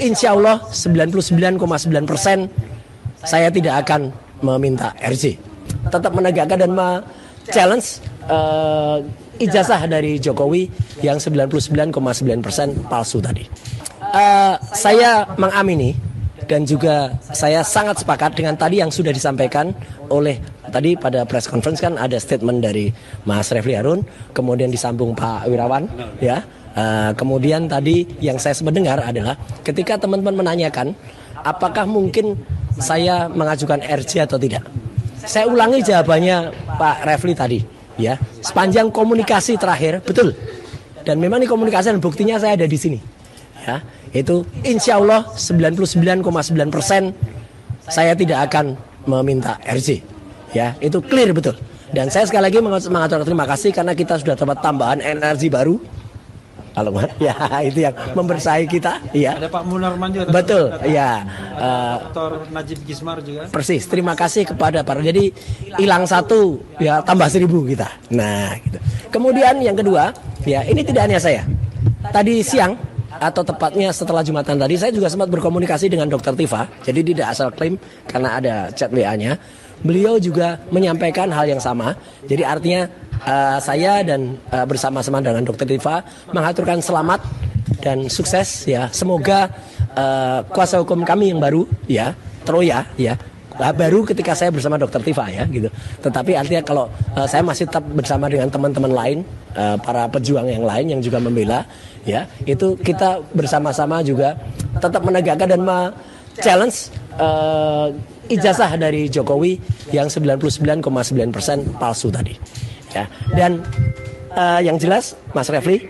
insya Allah 99,9% saya tidak akan meminta RJ. Tetap menegakkan dan challenge ijazah dari Jokowi yang 99,9% palsu tadi. Saya mengamini dan juga saya sangat sepakat dengan tadi yang sudah disampaikan oleh tadi pada press conference, kan ada statement dari Mas Refli Harun, kemudian disambung Pak Wirawan, ya. Kemudian tadi yang saya mendengar adalah ketika teman-teman menanyakan apakah mungkin saya mengajukan RJ atau tidak. Saya ulangi jawabannya Pak Refli tadi, ya. Sepanjang komunikasi terakhir, betul. Dan memang ini komunikasi dan buktinya saya ada di sini. Ya, itu insya Allah 99,9% saya tidak akan meminta RJ. Ya, itu clear betul. Dan saya sekali lagi mengatur terima kasih karena kita sudah dapat tambahan energi baru. Kalau ya itu yang membersahi kita, ya. Ada Pak Munarman juga. Betul, ya. Dr. Najib Gismar juga. Persis. Terima kasih kepada para. Jadi hilang satu, ya tambah 1000 kita. Nah, gitu. Kemudian yang kedua, ya ini tidak hanya saya. Tadi siang atau tepatnya setelah Jumatan tadi, saya juga sempat berkomunikasi dengan Dr. Tifa. Jadi tidak asal klaim karena ada chat WA-nya. Beliau juga menyampaikan hal yang sama. Jadi artinya saya dan bersama-sama dengan Dr. Tifa mengaturkan selamat dan sukses, ya. Semoga kuasa hukum kami yang baru, ya, Troya, ya, baru ketika saya bersama Dr. Tifa, ya, gitu. Tetapi artinya kalau saya masih tetap bersama dengan teman-teman lain, para pejuang yang lain yang juga membela, ya, itu kita bersama-sama juga tetap menegakkan dan challenge ijazah dari Jokowi yang 99,9% palsu tadi. Ya. Dan yang jelas Mas Refli,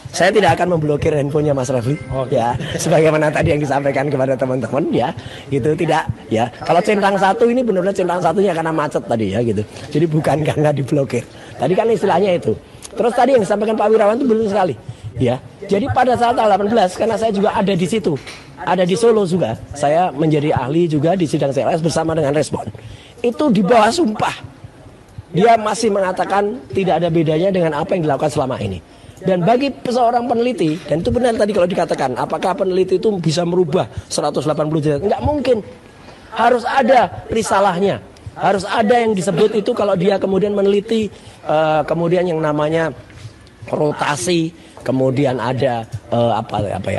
saya tidak akan memblokir handphonenya Mas Refli, ya, sebagaimana tadi yang disampaikan kepada teman-teman, ya, gitu. Tidak, ya. Kalau centang satu ini benar-benar centang satunya karena macet tadi, ya, gitu. Jadi bukan karena diblokir. Tadi kan istilahnya itu. Terus tadi yang disampaikan Pak Wirawan itu benar sekali, ya. Jadi pada saat tanggal 18, karena saya juga ada di situ, ada di Solo juga, saya menjadi ahli juga di sidang CLS bersama dengan Respon. Itu di bawah sumpah, dia masih mengatakan tidak ada bedanya dengan apa yang dilakukan selama ini. Dan bagi seorang peneliti, dan itu benar tadi kalau dikatakan, apakah peneliti itu bisa merubah 180 derajat? Enggak mungkin. Harus ada risalahnya. Harus ada yang disebut itu kalau dia kemudian meneliti, kemudian yang namanya rotasi, kemudian ada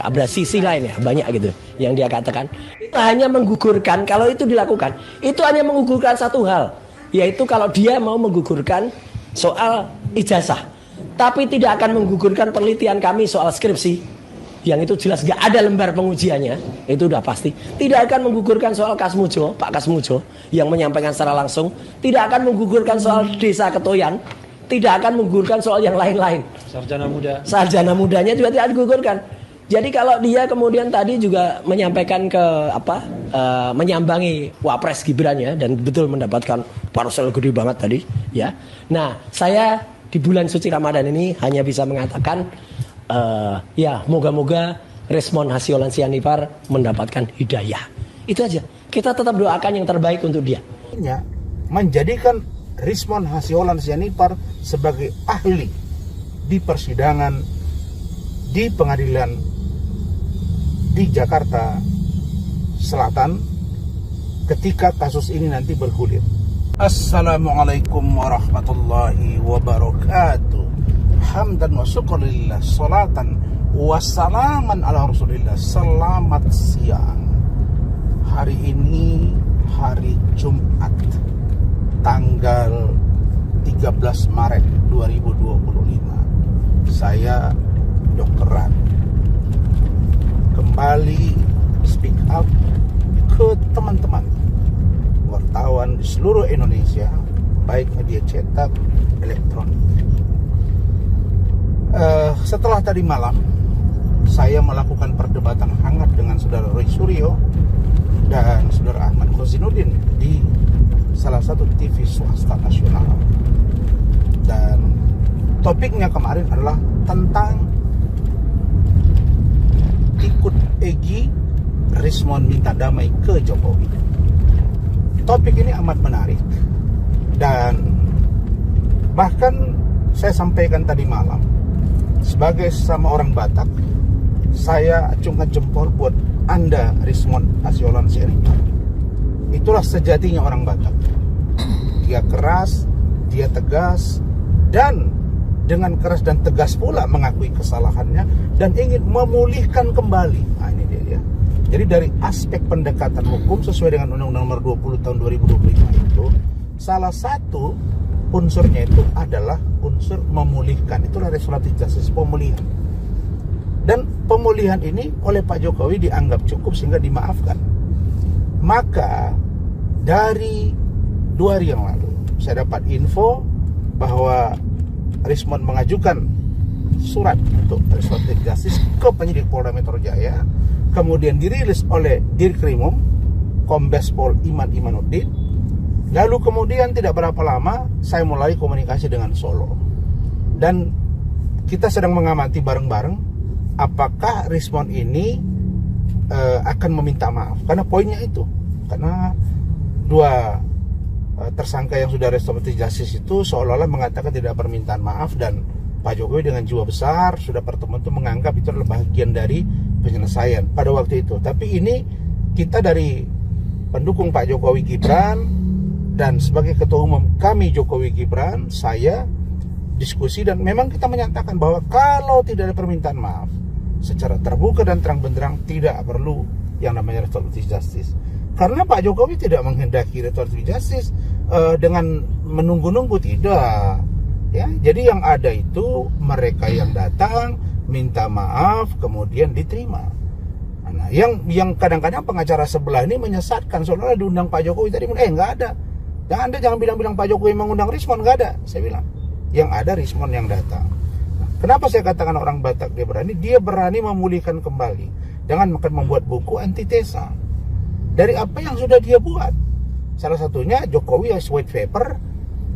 abrasisi lain, ya, banyak gitu yang dia katakan. Itu hanya menggugurkan, kalau itu dilakukan, itu hanya menggugurkan satu hal, yaitu kalau dia mau menggugurkan soal ijazah, tapi tidak akan menggugurkan penelitian kami soal skripsi yang itu jelas gak ada lembar pengujiannya, itu udah pasti. Tidak akan menggugurkan soal Kasmujo, Pak Kasmujo yang menyampaikan secara langsung, tidak akan menggugurkan soal Desa Ketoyan, tidak akan menggugurkan soal yang lain-lain. Sarjana mudanya juga tidak digugurkan. Jadi kalau dia kemudian tadi juga menyampaikan menyambangi Wapres Gibran, ya, dan betul mendapatkan parcel gede banget tadi, ya. Nah, saya di bulan suci Ramadan ini hanya bisa mengatakan, ya, moga-moga Resmon Hasyolan Sianipar mendapatkan hidayah. Itu aja. Kita tetap doakan yang terbaik untuk dia. Menjadikan Resmon Hasyolan Sianipar sebagai ahli di persidangan di pengadilan di Jakarta Selatan ketika kasus ini nanti bergulir. Assalamualaikum warahmatullahi wabarakatuh. Hamdan wa syukurillah, salatan wassalaman ala rasulillah. Selamat siang. Hari ini hari Jumat, tanggal 13 Maret 2025. Saya Dr. Ran kembali speak up ke teman-teman wartawan di seluruh Indonesia, baik media cetak, elektronik. Setelah tadi malam saya melakukan perdebatan hangat dengan saudara Roy Suryo dan saudara Ahmad Khozinuddin di salah satu TV swasta nasional, dan topiknya kemarin adalah tentang ikut Egy Resmon minta damai ke Jokowi. Topik ini amat menarik, dan bahkan saya sampaikan tadi malam, sebagai sama orang Batak, saya acungkan jempol buat Anda Rismond Hasyolan Sianipar. Itulah sejatinya orang Batak. Dia keras, dia tegas, dan dengan keras dan tegas pula mengakui kesalahannya dan ingin memulihkan kembali. Nah, ini dia ya. Jadi dari aspek pendekatan hukum sesuai dengan Undang-Undang Nomor 20 Tahun 2025 itu, salah satu unsurnya itu adalah unsur memulihkan. Itulah restoratif justice, pemulihan. Dan pemulihan ini oleh Pak Jokowi dianggap cukup sehingga dimaafkan. Maka dari 2 hari yang lalu saya dapat info bahwa Rismond mengajukan surat untuk restoratif justice ke penyidik Polda Metro Jaya, kemudian dirilis oleh Dirkrimum Kombes Pol Iman Imanuddin. Lalu kemudian tidak berapa lama saya mulai komunikasi dengan Solo, dan kita sedang mengamati bareng-bareng apakah Rismond ini akan meminta maaf. Karena poinnya itu, karena 2 tersangka yang sudah restoratif justice itu seolah-olah mengatakan tidak permintaan maaf, dan Pak Jokowi dengan jiwa besar sudah pertemuan itu menganggap itu adalah bagian dari penyelesaian pada waktu itu. Tapi ini kita dari pendukung Pak Jokowi Gibran dan sebagai ketua umum kami Jokowi Gibran, saya diskusi dan memang kita menyatakan bahwa kalau tidak ada permintaan maaf secara terbuka dan terang-benderang tidak perlu yang namanya restoratif justice. Karena Pak Jokowi tidak menghendaki restoratif justice dengan menunggu-nunggu, tidak. Ya, jadi yang ada itu mereka yang datang minta maaf kemudian diterima. Nah, yang kadang-kadang pengacara sebelah ini menyesatkan seolah-olah diundang Pak Jokowi tadi, nggak ada. Dan Anda jangan bilang-bilang Pak Jokowi mengundang Rismond, nggak ada. Saya bilang yang ada Rismond yang datang. Nah, kenapa saya katakan orang Batak dia berani? Dia berani memulihkan kembali dengan makan membuat buku antitesa dari apa yang sudah dia buat. Salah satunya Jokowi as white paper,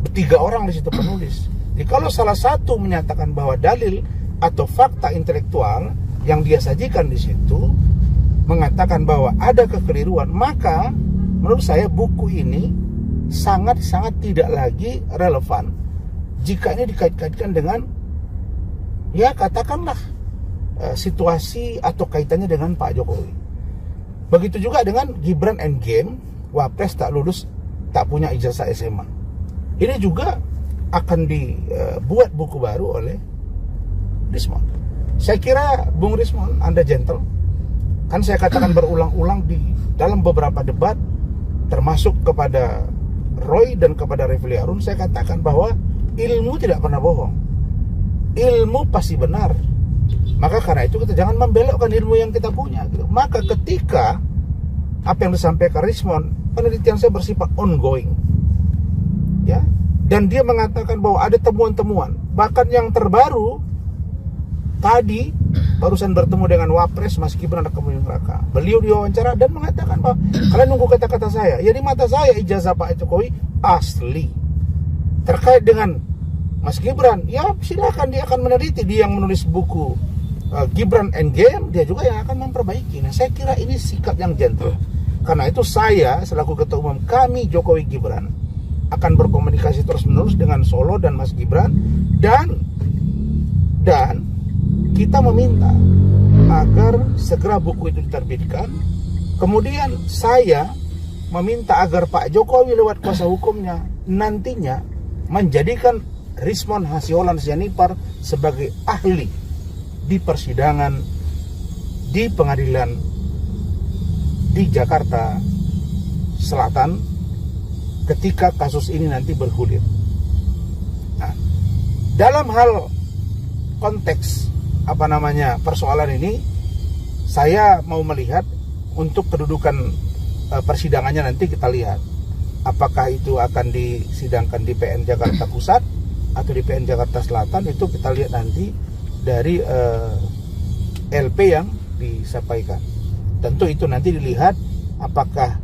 3 orang di situ penulis. Jadi kalau salah satu menyatakan bahwa dalil atau fakta intelektual yang dia sajikan di situ mengatakan bahwa ada kekeliruan, maka menurut saya buku ini sangat-sangat tidak lagi relevan jika ini dikait-kaitkan dengan, ya katakanlah, situasi atau kaitannya dengan Pak Jokowi. Begitu juga dengan Gibran Endgame, Wapres tak lulus, tak punya ijazah SMA. Ini juga akan dibuat buku baru oleh Rismond. Saya kira Bung Rismond, Anda gentle. Kan saya katakan berulang-ulang di dalam beberapa debat, termasuk kepada Roy dan kepada Refli Harun, saya katakan bahwa ilmu tidak pernah bohong. Ilmu pasti benar. Maka karena itu kita jangan membelokkan ilmu yang kita punya gitu. Maka ketika apa yang disampaikan Rismond, penelitian saya bersifat ongoing, ya, dan dia mengatakan bahwa ada temuan-temuan, bahkan yang terbaru tadi barusan bertemu dengan Wapres Mas Gibran Raka Buming Raka. Beliau diwawancara dan mengatakan bahwa kalian nunggu kata-kata saya. Ya, di mata saya ijazah Pak Jokowi asli. Terkait dengan Mas Gibran, ya silakan, dia akan meneliti. Dia yang menulis buku Gibran Endgame, dia juga yang akan memperbaiki. Nah, saya kira ini sikap yang gentle. Karena itu saya selaku ketua umum kami Jokowi Gibran akan berkomunikasi terus-menerus dengan Solo dan Mas Gibran, dan kita meminta agar segera buku itu diterbitkan. Kemudian saya meminta agar Pak Jokowi lewat kuasa hukumnya nantinya menjadikan Rismond Hasyolan Sianipar sebagai ahli di persidangan di pengadilan di Jakarta Selatan ketika kasus ini nanti bergulir. Nah, dalam hal konteks persoalan ini, saya mau melihat untuk kedudukan persidangannya nanti kita lihat apakah itu akan disidangkan di PN Jakarta Pusat atau di PN Jakarta Selatan. Itu kita lihat nanti dari LP yang disampaikan. Tentu itu nanti dilihat apakah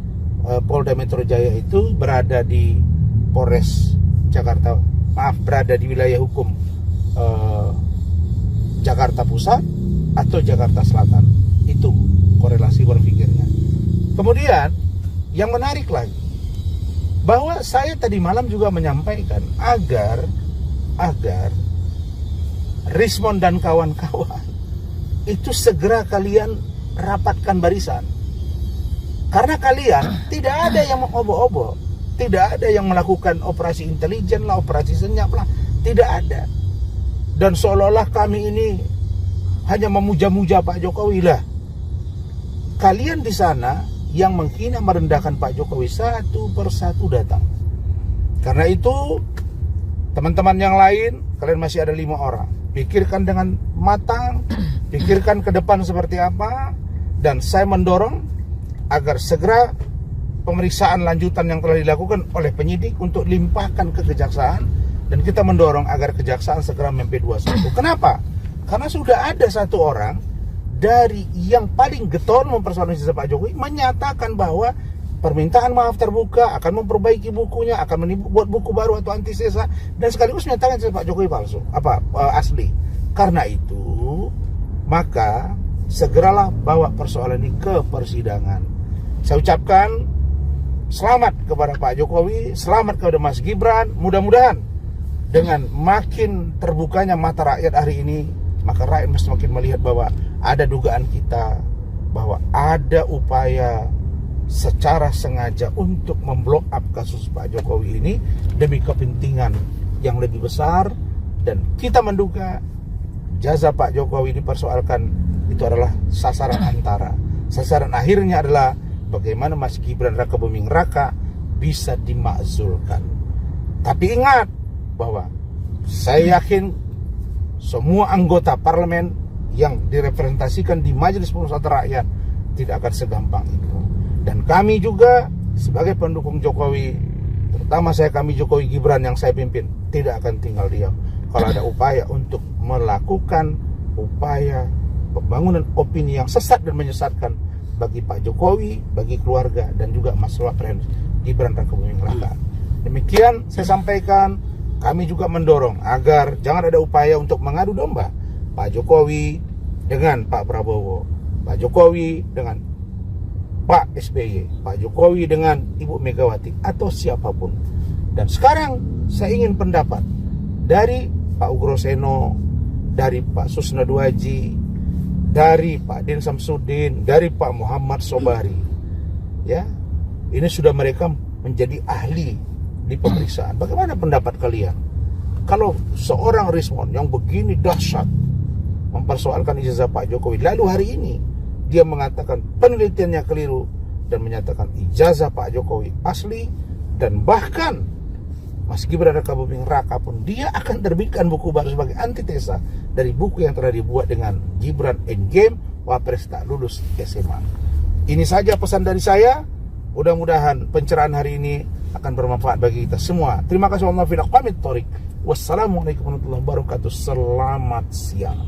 Polda Metro Jaya itu berada di Polres Jakarta, berada di wilayah hukum Jakarta Pusat atau Jakarta Selatan. Itu korelasi berpikirnya. Kemudian yang menarik lagi, bahwa saya tadi malam juga menyampaikan agar Rismond dan kawan-kawan itu segera kalian rapatkan barisan. Karena kalian tidak ada yang mengobo-obo, tidak ada yang melakukan operasi intelijen lah, operasi senyap lah, tidak ada. Dan seolah-olah kami ini hanya memuja-muja Pak Jokowi lah. Kalian di sana yang menghina merendahkan Pak Jokowi satu persatu datang. Karena itu teman-teman yang lain, kalian masih ada 5 orang. Pikirkan dengan matang, pikirkan ke depan seperti apa, dan saya mendorong agar segera pemeriksaan lanjutan yang telah dilakukan oleh penyidik untuk limpahkan ke kejaksaan, dan kita mendorong agar kejaksaan segera MP21. Kenapa? Karena sudah ada 1 orang dari yang paling getol mempersoalkan ijazah Pak Jokowi menyatakan bahwa permintaan maaf terbuka, akan memperbaiki bukunya, akan membuat buku baru atau antitesa, dan sekaligus menyatakan ijazah Pak Jokowi palsu, asli. Karena itu, maka segeralah bawa persoalan ini ke persidangan. Saya ucapkan selamat kepada Pak Jokowi, selamat kepada Mas Gibran. Mudah-mudahan dengan makin terbukanya mata rakyat hari ini, maka rakyat semakin melihat bahwa ada dugaan kita, bahwa ada upaya secara sengaja untuk memblow up kasus Pak Jokowi ini demi kepentingan yang lebih besar. Dan kita menduga jasa Pak Jokowi dipersoalkan itu adalah sasaran antara. Sasaran akhirnya adalah bagaimana Mas Gibran Raka Buming Raka bisa dimakzulkan. Tapi ingat bahwa saya yakin semua anggota parlemen yang direpresentasikan di Majelis Permusyawaratan Rakyat tidak akan segampang itu. Dan kami juga sebagai pendukung Jokowi, terutama kami Jokowi Gibran yang saya pimpin, tidak akan tinggal diam kalau ada upaya untuk melakukan upaya pembangunan opini yang sesat dan menyesatkan bagi Pak Jokowi, bagi keluarga, dan juga Mas Wapres Gibran Raka Buming Raka. Demikian saya sampaikan. Kami juga mendorong agar jangan ada upaya untuk mengadu domba Pak Jokowi dengan Pak Prabowo, Pak Jokowi dengan Pak SBY, Pak Jokowi dengan Ibu Megawati, atau siapapun. Dan sekarang saya ingin pendapat dari Pak Ugroseno, dari Pak Susna Duaji, dari Pak Din Samsudin, dari Pak Muhammad Sobari. Ya, ini sudah mereka menjadi ahli di pemeriksaan. Bagaimana pendapat kalian? Kalau seorang Rismon yang begini dahsyat mempersoalkan ijazah Pak Jokowi, lalu hari ini dia mengatakan penelitiannya keliru dan menyatakan ijazah Pak Jokowi asli, dan bahkan Mas Gibran Raka Buming Raka pun dia akan terbitkan buku baru sebagai antitesa dari buku yang telah dibuat dengan Gibran Endgame Wapres tak lulus SMA. Ini saja pesan dari saya. Mudah-mudahan pencerahan hari ini akan bermanfaat bagi kita semua. Terima kasih. Wassalamualaikum warahmatullahi wabarakatuh. Selamat siang.